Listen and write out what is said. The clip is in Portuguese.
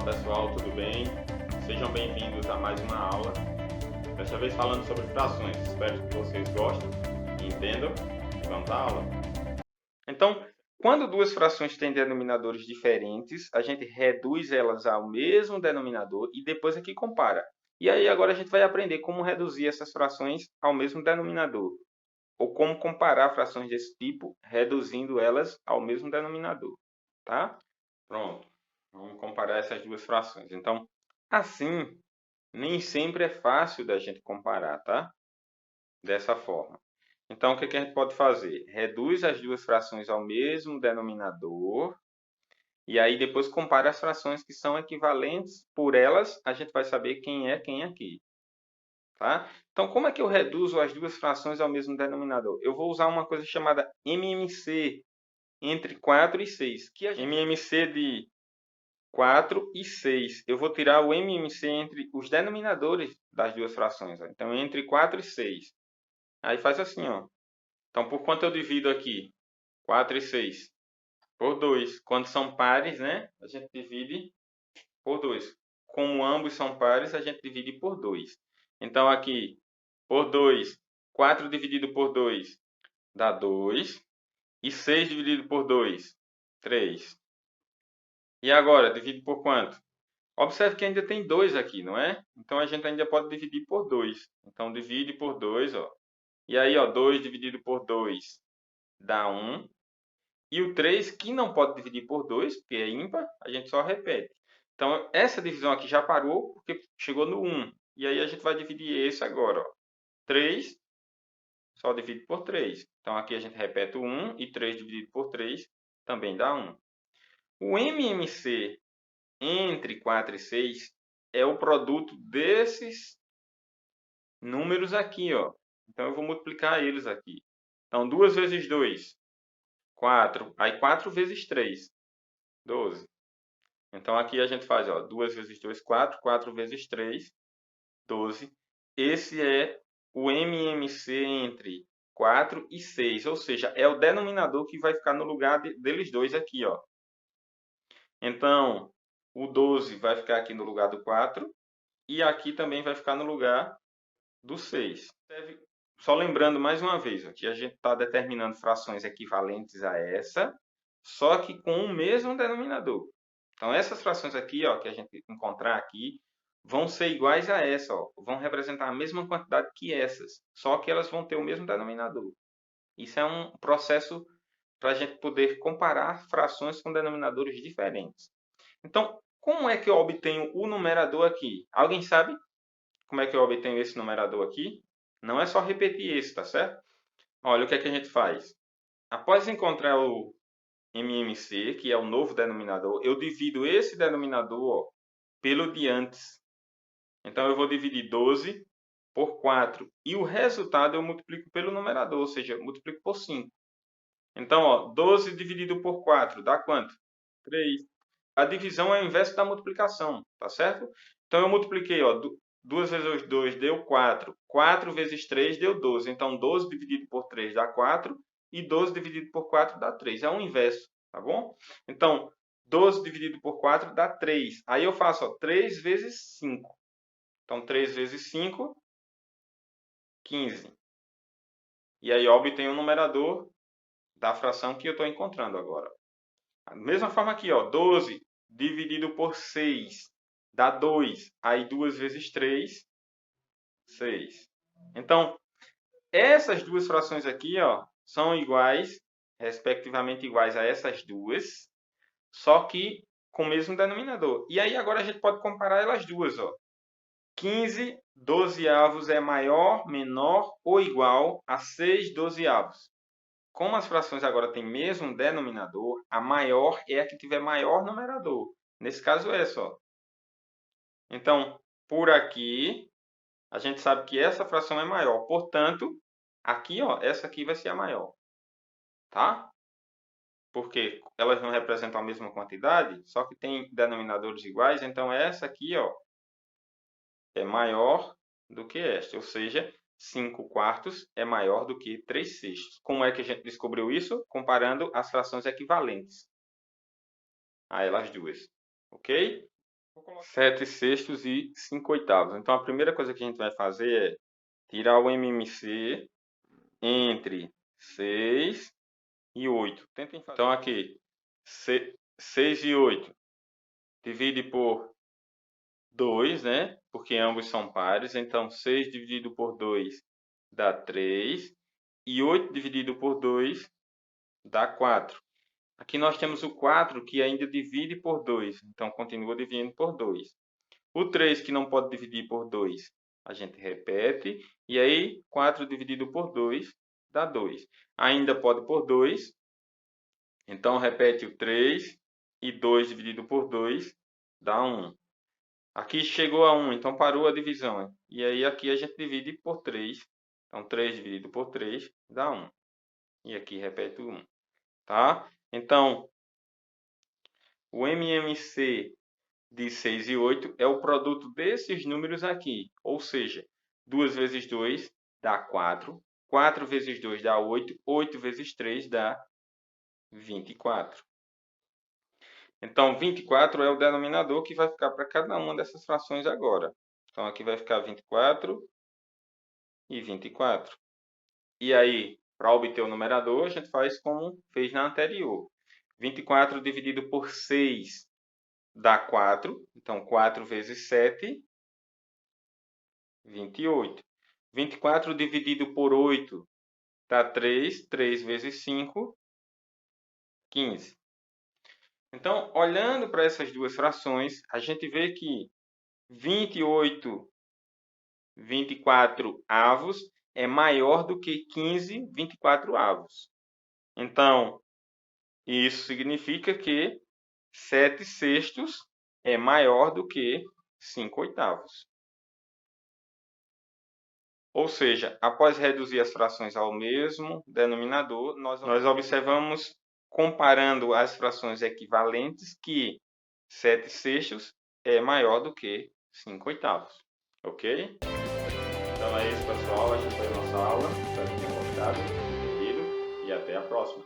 pessoal, tudo bem? Sejam bem-vindos a mais uma aula. Desta vez falando sobre frações. Espero que vocês gostem e entendam. Vamos à aula. Então, quando duas frações têm denominadores diferentes, a gente reduz elas ao mesmo denominador e depois aqui compara. E aí agora a gente vai aprender como reduzir essas frações ao mesmo denominador. Ou como comparar frações desse tipo, reduzindo elas ao mesmo denominador. Tá? Pronto. Vamos comparar essas duas frações. Então, assim, nem sempre é fácil da gente comparar, tá? Dessa forma. Então, o que a gente pode fazer? Reduz as duas frações ao mesmo denominador. E aí, depois compara as frações que são equivalentes. Por elas, a gente vai saber quem é quem aqui. Tá? Então, como é que eu reduzo as duas frações ao mesmo denominador? Eu vou usar uma coisa chamada MMC entre 4 e 6. Que a MMC de 4 e 6. Eu vou tirar o MMC entre os denominadores das duas frações. Ó. Então, entre 4 e 6. Aí faz assim, ó. Então, por quanto eu divido aqui? 4 e 6. Por 2. Quando são pares, né? A gente divide por 2. Como ambos são pares, a gente divide por 2. Então, aqui, por 2. 4 dividido por 2 dá 2. E 6 dividido por 2, 3. E agora, divido por quanto? Observe que ainda tem 2 aqui, não é? Então, a gente ainda pode dividir por 2. Então, divide por 2, ó. E aí, ó, 2 dividido por 2 dá 1. E o 3, que não pode dividir por 2, porque é ímpar, a gente só repete. Então, essa divisão aqui já parou, porque chegou no 1. E aí, a gente vai dividir esse agora, ó. 3, só divide por 3. Então, aqui a gente repete o 1 e 3 dividido por 3 também dá 1. O MMC entre 4 e 6 é o produto desses números aqui, ó. Então, eu vou multiplicar eles aqui. Então, 2 vezes 2, 4. Aí, 4 vezes 3, 12. Então, aqui a gente faz, ó, 2 vezes 2, 4. 4 vezes 3, 12. Esse é o MMC entre 4 e 6. Ou seja, é o denominador que vai ficar no lugar deles dois aqui, ó. Então, o 12 vai ficar aqui no lugar do 4. E aqui também vai ficar no lugar do 6. Só lembrando mais uma vez, aqui a gente está determinando frações equivalentes a essa, só que com o mesmo denominador. Então, essas frações aqui, ó, que a gente encontrar aqui, vão ser iguais a essa, ó, vão representar a mesma quantidade que essas, só que elas vão ter o mesmo denominador. Isso é um processo para a gente poder comparar frações com denominadores diferentes. Então, como é que eu obtenho o numerador aqui? Alguém sabe como é que eu obtenho esse numerador aqui? Não é só repetir esse, tá certo? Olha, o que é que a gente faz? Após encontrar o MMC, que é o novo denominador, eu divido esse denominador, ó, pelo de antes. Então, eu vou dividir 12 por 4. E o resultado eu multiplico pelo numerador, ou seja, eu multiplico por 5. Então, ó, 12 dividido por 4 dá quanto? 3. A divisão é o inverso da multiplicação, tá certo? Então, eu multipliquei, ó, 2 vezes 2 deu 4. 4 vezes 3 deu 12. Então, 12 dividido por 3 dá 4. E 12 dividido por 4 dá 3. É o inverso, tá bom? Então, 12 dividido por 4 dá 3. Aí eu faço, ó, 3 vezes 5. Então, 3 vezes 5, 15. E aí, eu obtenho o numerador da fração que eu estou encontrando agora. Da mesma forma aqui, ó, 12 dividido por 6 dá 2. Aí 2 vezes 3, 6. Então, essas duas frações aqui, ó, são iguais, respectivamente iguais a essas duas, só que com o mesmo denominador. E aí agora a gente pode comparar elas duas, ó. 15 dozeavos é maior, menor ou igual a 6 dozeavos. Como as frações agora têm mesmo denominador, a maior é a que tiver maior numerador. Nesse caso, essa, ó. Então, por aqui, a gente sabe que essa fração é maior. Portanto, aqui, ó, essa aqui vai ser a maior. Tá? Porque elas não representam a mesma quantidade, só que tem denominadores iguais. Então, essa aqui, ó, é maior do que esta. Ou seja, 5 quartos é maior do que 3 sextos. Como é que a gente descobriu isso? Comparando as frações equivalentes a elas duas. Ok? 7 sextos e 5 oitavos. Então, a primeira coisa que a gente vai fazer é tirar o MMC entre 6 e 8. Então, aqui, 6 e 8 divide por 2, né? Porque ambos são pares. Então, 6 dividido por 2 dá 3. E 8 dividido por 2 dá 4. Aqui nós temos o 4 que ainda divide por 2. Então, continua dividindo por 2. O 3 que não pode dividir por 2, a gente repete. E aí, 4 dividido por 2 dá 2. Ainda pode por 2. Então, repete o 3. E 2 dividido por 2 dá 1. Aqui chegou a 1, então parou a divisão. E aí, aqui a gente divide por 3. Então, 3 dividido por 3 dá 1. E aqui repete o 1. Tá? Então, o MMC de 6 e 8 é o produto desses números aqui. Ou seja, 2 vezes 2 dá 4. 4 vezes 2 dá 8. 8 vezes 3 dá 24. Então, 24 é o denominador que vai ficar para cada uma dessas frações agora. Então, aqui vai ficar 24 e 24. E aí, para obter o numerador, a gente faz como fez na anterior. 24 dividido por 6 dá 4. Então, 4 vezes 7, 28. 24 dividido por 8 dá 3. 3 vezes 5, 15. Então, olhando para essas duas frações, a gente vê que 28 24 avos é maior do que 15 24 avos. Então, isso significa que 7 sextos é maior do que 5 oitavos. Ou seja, após reduzir as frações ao mesmo denominador, nós observamos, comparando as frações equivalentes, que 7 sextos é maior do que 5 oitavos. Ok? Então é isso, pessoal. Essa foi a nossa aula. Espero que tenham gostado, entendido, e até a próxima.